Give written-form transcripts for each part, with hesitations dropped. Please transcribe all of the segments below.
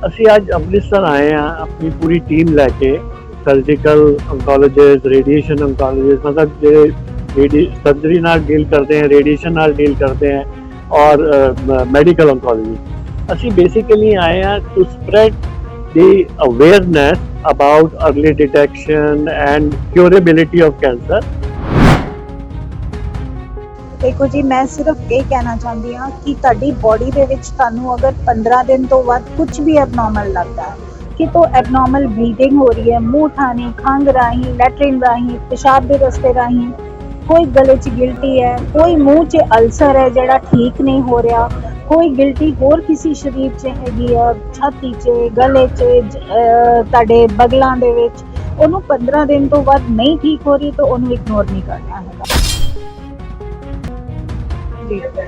ਅਸੀਂ ਅੱਜ ਅੰਮ੍ਰਿਤਸਰ ਆਏ ਹਾਂ ਆਪਣੀ ਪੂਰੀ ਟੀਮ ਲੈ ਕੇ। सर्जिकल ऑन्कोलॉजिस्ट, रेडिएशन ऑन्कोलॉजिस्ट, मतलब जो सर्जरी नाल डील करते हैं, रेडिएशन नाल डील करते हैं, और मेडिकल ऑन्कोलॉजिस्ट। ਅਸੀਂ बेसिकली आए हैं to spread the awareness about early detection and curability of cancer। देखो जी, मैं सिर्फ ये कहना चाहती हाँ कि ਤੁਹਾਡੀ बॉडी ਦੇ ਵਿੱਚ ਤੁਹਾਨੂੰ अगर 15 दिन तो बाद कुछ भी एबनॉर्मल लगता है कि तो एबनॉर्मल ब्लीडिंग हो रही है, मुंह थानी, खंघ राही, लैट्रिन राही, पेशाब के रस्ते राही, कोई गले च गिल्टी है, कोई मुंह च अल्सर है ਜਿਹੜਾ ठीक नहीं हो रहा, कोई गिल्टी होर किसी शरीर च हैगी है, छाती च, गले च, ਤੁਹਾਡੇ बगलों ਦੇ ਵਿੱਚ, ਉਹਨੂੰ 15 दिन तो बाद नहीं ठीक हो रही तो ਉਹਨੂੰ इग्नोर नहीं करना है।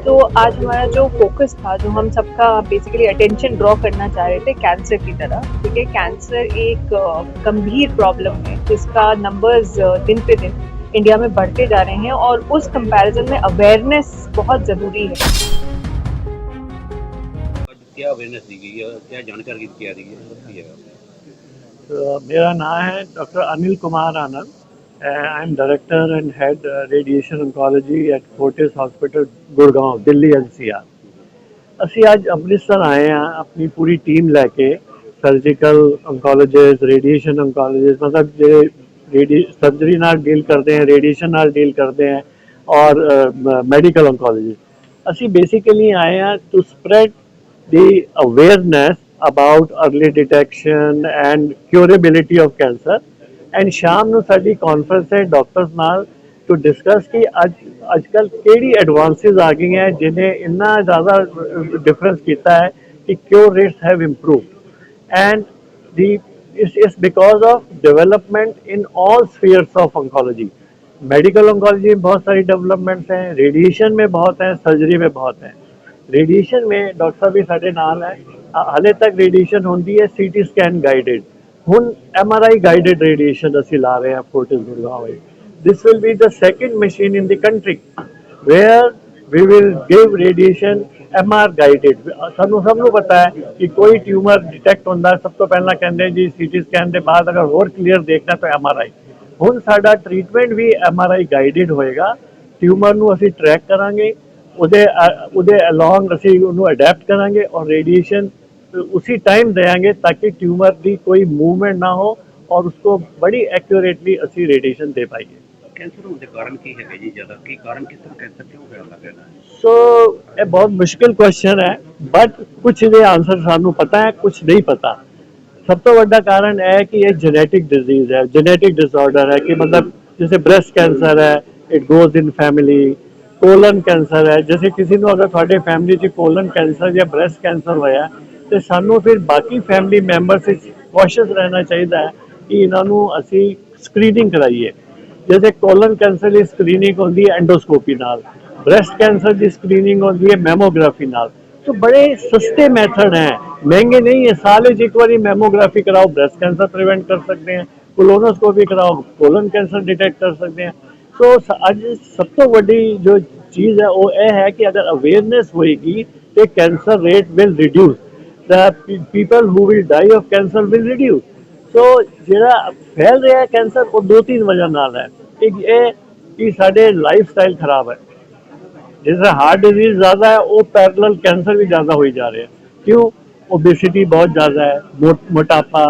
तो आज हमारा जो फोकस था, जो हम सबका बेसिकली अटेंशन ड्रॉ करना चाह रहे थे कैंसर की तरफ, क्योंकि कैंसर एक गंभीर प्रॉब्लम है जिसका नंबर्स दिन पे दिन इंडिया में बढ़ते जा रहे हैं और उस कंपैरिजन में अवेयरनेस बहुत ज़रूरी है। क्या अवेयरनेस दी गई है, क्या जानकारी क्या दी है? तो मेरा नाम है doctor Anil Kumar Anand. I am director and head radiation oncology at Fortis hospital Gurgaon, Delhi NCR। ਅਸੀਂ ਅੱਜ ਅੰਮ੍ਰਿਤਸਰ ਆਏ ਹਾਂ ਆਪਣੀ ਪੂਰੀ ਟੀਮ ਲੈ ਕੇ। सर्जिकल ऑन्कोलॉजिस्ट, रेडिएशन ऑन्कोलॉजिस्ट, मतलब जो सर्जरी नाल डील करते हैं, रेडिएशन नाल डील करते हैं, और मेडिकल ऑन्कोलॉजिस्ट। ਅਸੀਂ बेसिकली आए हैं to spread the awareness about early detection and curability of cancer। And शाम ਨੂੰ ਸਾਡੀ ਕਾਨਫਰੰਸ ਹੈ ਡਾਕਟਰਸ ਨਾਲ ਟੂ ਡਿਸਕਸ ਕਿ ਅੱਜ ਕੱਲ ਕਿਹੜੀ ਐਡਵਾਂਸਿਸ ਆ ਗਈਆਂ ਜਿਹਨੇ ਇੰਨਾ ਜ਼ਿਆਦਾ ਡਿਫਰੈਂਸ ਕੀਤਾ ਹੈ ਕਿ cure rates have improved. And the is because of development in all spheres of oncology। Medical oncology में बहुत सारी डेवलपमेंट्स हैं, रेडिएशन में बहुत हैं, सर्जरी में बहुत हैं। रेडिएशन में डॉक्टर साहब भी साढ़े नाल है, हाले तक रेडिएशन होती है CT स्कैन गाइडेड। ਹੁਣ MRI गाइडेड रेडिएशन ਅਸੀਂ ਲਾ ਰਹੇ ਹਾਂ फोर्टिस गुड़गांव ਵਿੱਚ। This will be the second machine in the country where we will give radiation MR guided. ਸਾਨੂੰ ਸਭ ਨੂੰ ਪਤਾ ਹੈ ਕਿ ਕੋਈ ट्यूमर डिटेक्ट ਹੁੰਦਾ ਸਭ ਤੋਂ ਪਹਿਲਾਂ ਕਹਿੰਦੇ ਜੀ CT ਸਕੈਨ ਦੇ ਬਾਅਦ ਅਗਰ ਹੋਰ ਕਲੀਅਰ ਦੇਖਣਾ ਤਾਂ MRI। ਹੁਣ ਸਾਡਾ ਟ੍ਰੀਟਮੈਂਟ ਵੀ MRI गाइडेड ਹੋਏਗਾ। ट्यूमर ਨੂੰ ਅਸੀਂ ट्रैक ਕਰਾਂਗੇ, ਉਹਦੇ ਅਲੋਂਗ ਅਸੀਂ ਉਹਨੂੰ ਅਡੈप्ट ਕਰਾਂਗੇ और रेडिएशन उसी टाइम देंगे ताकि ट्यूमर की कोई मूवमेंट ना हो और उसको बड़ी एक्यूरेटली असी रेडिएशन दे पाइए। कैंसर होने के कारण की है जी, ज़्यादा की कारण किस तरह कैंसर क्यों फैलता है? सो ये बहुत मुश्किल क्वेश्चन है, बट कुछ ये आंसर सानू पता है, कुछ नहीं पता। सब तो बड़ा कारण है कि ये जेनेटिक डिजीज है, जेनेटिक डिसऑर्डर है कि मतलब जैसे ब्रेस्ट कैंसर है, it goes in family. Colon cancer है, जैसे किसी को अगर थोड़े फैमिली च कोलन कैंसर या ब्रेस्ट कैंसर होया तो सानू फिर बाकी फैमिली मैंबर्स कॉशियस रहना चाहिए है कि इन्हों असी स्क्रीनिंग कराइए। जैसे कोलन कैंसर की स्क्रीनिंग होती है एंडोस्कोपी नाल, ब्रेस्ट कैंसर की स्क्रीनिंग होती है मैमोग्राफी नाल। तो बड़े सस्ते मैथड हैं, महंगे नहीं है। साल एक बार मैमोग्राफी कराओ, ब्रेस्ट कैंसर प्रिवेंट कर सकते हैं, कोलोनोस्कोपी कराओ, कोलन कैंसर डिटेक्ट कर सकते हैं। तो अज सब तो बड़ी जो चीज़ है वो यह है कि अगर अवेयरनेस होएगी तो cancer rate will reduce, the people who will die of cancer will reduce। so ਜਿਹੜਾ फैल रहा है कैंसर वो दो तीन वजह नाल है। एक ये कि साढ़े लाइफ स्टाइल खराब है, जैसे हार्ट डिजीज ज़्यादा है वो पैरेलल कैंसर भी ज़्यादा हो जा रहे हैं। क्यों? ओबेसिटी बहुत ज़्यादा है, मोटापा,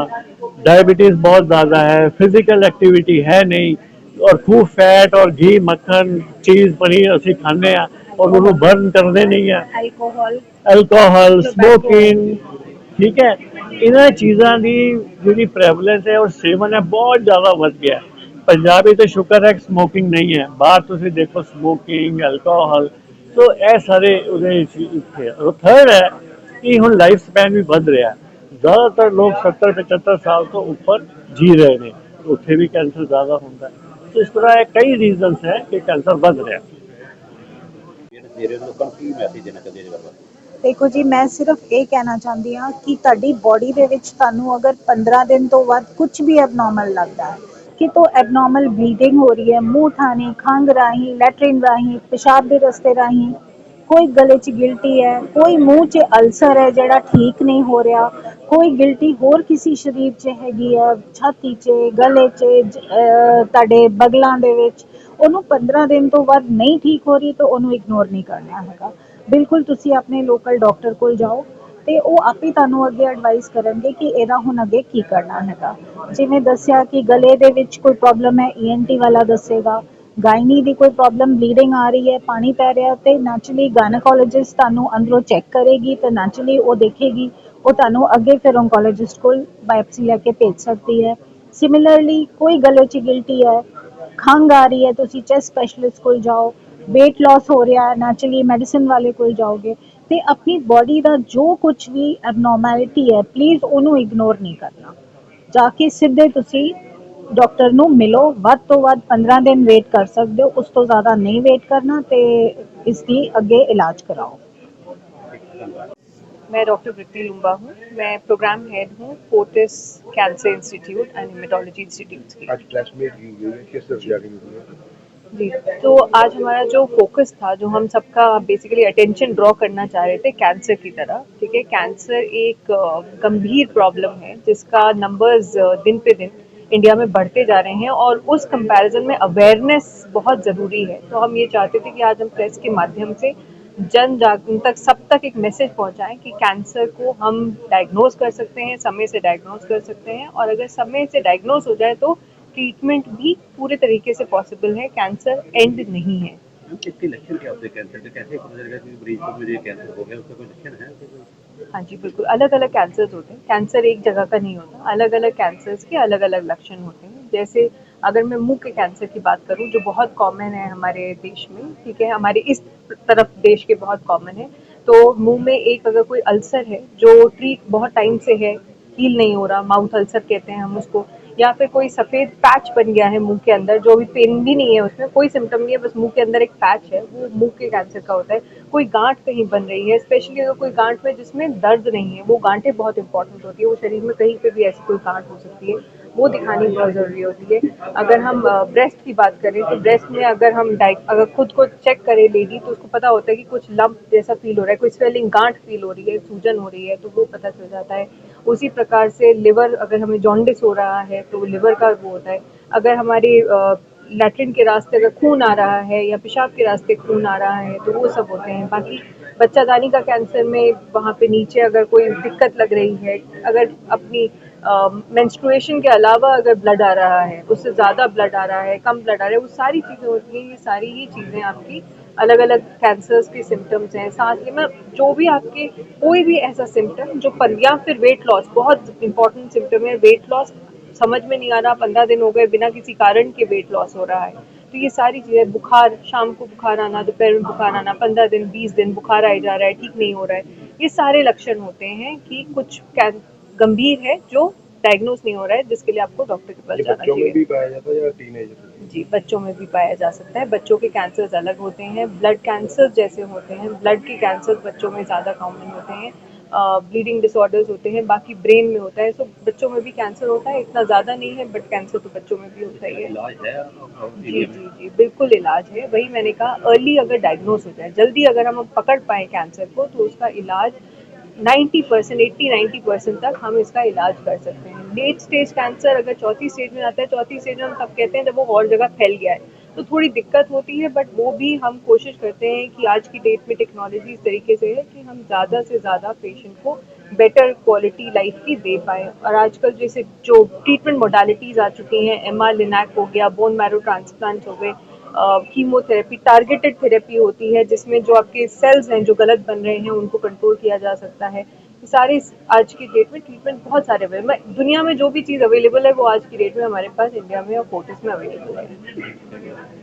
डायबिटीज़ बहुत ज़्यादा है, फिजिकल एक्टिविटी है नहीं, और खूब फैट और घी मक्खन चीज़ पनीर असी खाने और उन्होंने बर्न करते नहीं है। अल्कोहल, स्मोकिंग, ठीक है, इन्होंने चीज़ों की जी प्रेवलेंस है और सेवन है बहुत ज़्यादा बढ़ गया है। पंजाब तो शुक्र है स्मोकिंग नहीं है, बाहर तुम देखो स्मोकिंग, अल्कोहल, तो यह सारे थर्ड है कि हुण लाइफ स्पैन भी बढ़ रहा है। ज़्यादातर लोग 70-75 साल तो ऊपर जी रहे हैं, उत्थे भी कैंसर ज़्यादा होता है। तो इस तरह कई रीजनस है कि कैंसर बढ़ रहा है। देखो जी, मैं सिर्फ ये कहना चाहती हाँ कि ਤੁਹਾਡੀ बॉडी ਦੇ ਵਿੱਚ ਤੁਹਾਨੂੰ अगर 15 दिन तो बाद कुछ भी एबनॉर्मल लगता है कि तो एबनॉर्मल ब्लीडिंग हो रही है, मुंह थानी, खंघ राही, लैट्रिन राही, पेशाब के रस्ते राही, कोई गले च गिल्टी है, कोई मुंह च अल्सर है ਜਿਹੜਾ ठीक नहीं हो रहा, ਕੋਈ ਗਿਲਟੀ ਹੋਰ ਕਿਸੇ ਸਰੀਰ 'ਚ ਹੈਗੀ ਆ, ਛਾਤੀ 'ਚ, ਗਲੇ 'ਚ, ਤੁਹਾਡੇ ਬਗਲਾਂ ਦੇ ਵਿੱਚ, ਉਹਨੂੰ 15 ਦਿਨ ਤੋਂ ਵੱਧ ਨਹੀਂ ਠੀਕ ਹੋ ਰਹੀ ਤਾਂ ਉਹਨੂੰ ਇਗਨੋਰ ਨਹੀਂ ਕਰਨਾ ਹੈਗਾ। ਬਿਲਕੁਲ ਤੁਸੀਂ ਆਪਣੇ ਲੋਕਲ ਡਾਕਟਰ ਕੋਲ ਜਾਓ ਤੇ ਉਹ ਆਪੇ ਤੁਹਾਨੂੰ ਅੱਗੇ ਐਡਵਾਈਸ ਕਰਨਗੇ ਕਿ ਇਹਦਾ ਹੁਣ ਅੱਗੇ ਕੀ ਕਰਨਾ ਹੈਗਾ। ਜਿਵੇਂ ਦੱਸਿਆ ਕਿ ਗਲੇ ਦੇ ਵਿੱਚ ਕੋਈ ਪ੍ਰੋਬਲਮ ਹੈ, ENT ਵਾਲਾ ਦੱਸੇਗਾ। ਗਾਇਨੀ ਦੀ ਕੋਈ ਪ੍ਰੋਬਲਮ, ਬਲੀਡਿੰਗ ਆ ਰਹੀ ਹੈ, ਪਾਣੀ ਪੈ ਰਿਹਾ, ਤੇ ਨੈਚੁਰਲੀ ਗਾਇਨੋਕੋਲੋਜਿਸਟ ਤੁਹਾਨੂੰ ਅੰਦਰੋਂ ਚੈੱਕ ਕਰੇਗੀ ਤੇ ਨੈਚੁਰਲੀ ਉਹ ਦੇਖੇਗੀ, ਉਹ ਤੁਹਾਨੂੰ ਅੱਗੇ ਫਿਰ ਓਨਕੋਲੋਜਿਸਟ ਕੋਲ ਬਾਇਓਪਸੀ ਲੈ ਕੇ ਭੇਜ ਸਕਦੀ ਹੈ। ਸਿਮਿਲਰਲੀ ਕੋਈ ਗਲੇ 'ਚ ਗਿਲਟੀ ਹੈ, ਖੰਘ ਆ ਰਹੀ ਹੈ, ਤੁਸੀਂ ਚੈਸਟ ਸਪੈਸ਼ਲਿਸਟ ਕੋਲ ਜਾਓ। weight loss ਹੋ ਰਿਹਾ ਹੈ, ਨੈਚੁਰਲੀ ਮੈਡੀਸਿਨ ਵਾਲੇ ਕੋਲ ਜਾਓਗੇ। ਤੇ ਆਪਣੀ ਬੋਡੀ ਦਾ ਜੋ ਕੁਝ ਵੀ ਐਬਨੋਰਮੈਲਿਟੀ ਹੈ, ਪਲੀਜ਼ ਉਹਨੂੰ ਇਗਨੋਰ ਨਹੀਂ ਕਰਨਾ। ਜਾ ਕੇ ਸਿੱਧੇ ਤੁਸੀਂ ਡਾਕਟਰ ਨੂੰ ਮਿਲੋ। ਵੱਧ ਤੋਂ ਵੱਧ 15 ਦਿਨ ਵੇਟ ਕਰ ਸਕਦੇ ਹੋ, ਉਸ ਤੋਂ ਜ਼ਿਆਦਾ ਨਹੀਂ ਵੇਟ ਕਰਨਾ ਤੇ ਇਸ ਦੀ ਅੱਗੇ ਇਲਾਜ कराओ। मैं डॉक्टर वृत्ति लुम्बा हूँ। मैं प्रोग्राम हेड हूँ Fortis cancer institute and haematology institute की। आज प्रेस मीट की गई है, किस तरह जारी हुई है? जी, तो आज हमारा जो फोकस था, जो हम सबका बेसिकली अटेंशन ड्रॉ करना चाह रहे थे कैंसर की तरह, ठीक है। कैंसर एक गंभीर प्रॉब्लम है जिसका नंबर्स दिन पे दिन इंडिया में बढ़ते जा रहे हैं और उस कंपैरिजन में अवेयरनेस बहुत ज़रूरी है। तो हम ये चाहते थे कि आज हम प्रेस के माध्यम से जन जागरण तक, सब तक एक मैसेज पहुंचाएं कि कैंसर को हम डायग्नोज कर सकते हैं, समय से डायग्नोज कर सकते हैं, और अगर समय से डायग्नोज हो जाए तो ट्रीटमेंट भी पूरे तरीके से पॉसिबल है। कैंसर एंड नहीं है। इसके लक्षण क्या होते हैं कैंसर के? कैसे पता चलेगा कि मरीज को मुझे कैंसर हो गया, उसका कोई लक्षण है? हाँ जी, बिल्कुल अलग अलग कैंसर्स होते हैं। कैंसर एक जगह का नहीं होता, अलग अलग कैंसर्स के अलग अलग लक्षण होते हैं। जैसे अगर मैं मुंह के कैंसर की बात करूं, जो बहुत कॉमन है हमारे देश में, ठीक है, हमारे इस तरफ देश के बहुत कॉमन है। तो मुंह में एक अगर कोई अल्सर है जो ट्रीट बहुत टाइम से है, हील नहीं हो रहा, माउथ अल्सर कहते हैं हम उसको, या फिर कोई सफ़ेद पैच बन गया है मुंह के अंदर, जो भी पेन भी नहीं है, उसमें कोई सिम्टम नहीं है, बस मुंह के अंदर एक पैच है, वो मुंह के कैंसर का होता है। कोई गांठ कहीं बन रही है, स्पेशली अगर कोई गांठ में जिसमें दर्द नहीं है, वो गांठें बहुत इंपॉर्टेंट होती है। वो शरीर में कहीं पे भी ऐसी कोई गांठ हो सकती है, वो दिखानी बहुत ज़रूरी होती है। अगर हम ब्रेस्ट की बात करें तो ब्रेस्ट में अगर हम अगर खुद को चेक करें लेडी, तो उसको पता होता है कि कुछ लंप जैसा फील हो रहा है, कोई स्वेलिंग, गांठ फील हो रही है, सूजन हो रही है, तो वो पता चल जाता है। उसी प्रकार से लिवर, अगर हमें जॉन्डिस हो रहा है तो लिवर का वो होता है। अगर हमारे लैट्रिन के रास्ते अगर खून आ रहा है या पेशाब के रास्ते खून आ रहा है तो वो सब होते हैं। बाकी बच्चादानी का कैंसर में वहाँ पे नीचे अगर कोई दिक्कत लग रही है, अगर अपनी मेंस्ट्रुएशन के अलावा अगर ब्लड आ रहा है, उससे ज़्यादा ब्लड आ रहा है, कम ब्लड आ रहा है, वो सारी चीज़ें होती हैं। ये सारी ही चीज़ें आपकी अलग अलग कैंसर्स के सिम्टम्स हैं। साथ ही में जो भी आपके कोई भी ऐसा सिम्टम जो या फिर वेट लॉस, बहुत इंपॉर्टेंट सिम्टम है वेट लॉस, समझ में नहीं आ रहा, 15 दिन हो गए बिना किसी कारण के वेट लॉस हो रहा है, तो ये सारी चीज़ें, बुखार, शाम को बुखार आना, दोपहर में बुखार आना, 15 दिन 20 दिन बुखार आए जा रहा है, ठीक नहीं हो रहा है, ये सारे लक्षण होते हैं कि कुछ गंभीर है जो डायग्नोज नहीं हो रहा है, जिसके लिए आपको डॉक्टर के पास जाना बच्चों में चाहिए। भी पाया जाता है या टीनेजर? जी, बच्चों में भी पाया जा सकता है। बच्चों के कैंसर्स अलग होते हैं, ब्लड कैंसर जैसे होते हैं, ब्लड के कैंसर बच्चों में ज़्यादा कॉमन होते हैं। ब्लीडिंग डिसऑर्डर्स होते हैं, बाकी ब्रेन में होता है। तो बच्चों में भी कैंसर होता है, इतना ज़्यादा नहीं है, बट कैंसर तो बच्चों में भी होता ही है। इलाज है जी जी जी, बिल्कुल इलाज है। वही मैंने कहा, अर्ली अगर डायग्नोस हो जाए, जल्दी अगर हम पकड़ पाएँ कैंसर को, तो उसका इलाज 90%, 80-90% तक हम इसका इलाज कर सकते हैं। लेट स्टेज कैंसर अगर चौथी स्टेज में आता है, चौथी स्टेज में हम तब कहते हैं जब वो और जगह फैल गया है, तो थोड़ी दिक्कत होती है, बट वो भी हम कोशिश करते हैं कि आज की डेट में टेक्नोलॉजी इस तरीके से है कि हम ज़्यादा से ज़्यादा पेशेंट को बेटर क्वालिटी लाइफ की दे पाएँ। और आजकल जैसे जो ट्रीटमेंट मोडालिटीज़ आ चुकी हैं, MR लिनैक हो गया, बोन मैरो ट्रांसप्लांट हो गए, कीमोथेरेपी, टारगेटेड थेरेपी होती है, जिसमें जो आपके सेल्स हैं जो गलत बन रहे हैं उनको कंट्रोल किया जा सकता है। ये सारे आज की डेट में ट्रीटमेंट बहुत सारे अवेलेबल, दुनिया में जो भी चीज़ अवेलेबल है वो आज की डेट में हमारे पास इंडिया में और फोर्टिस में अवेलेबल है।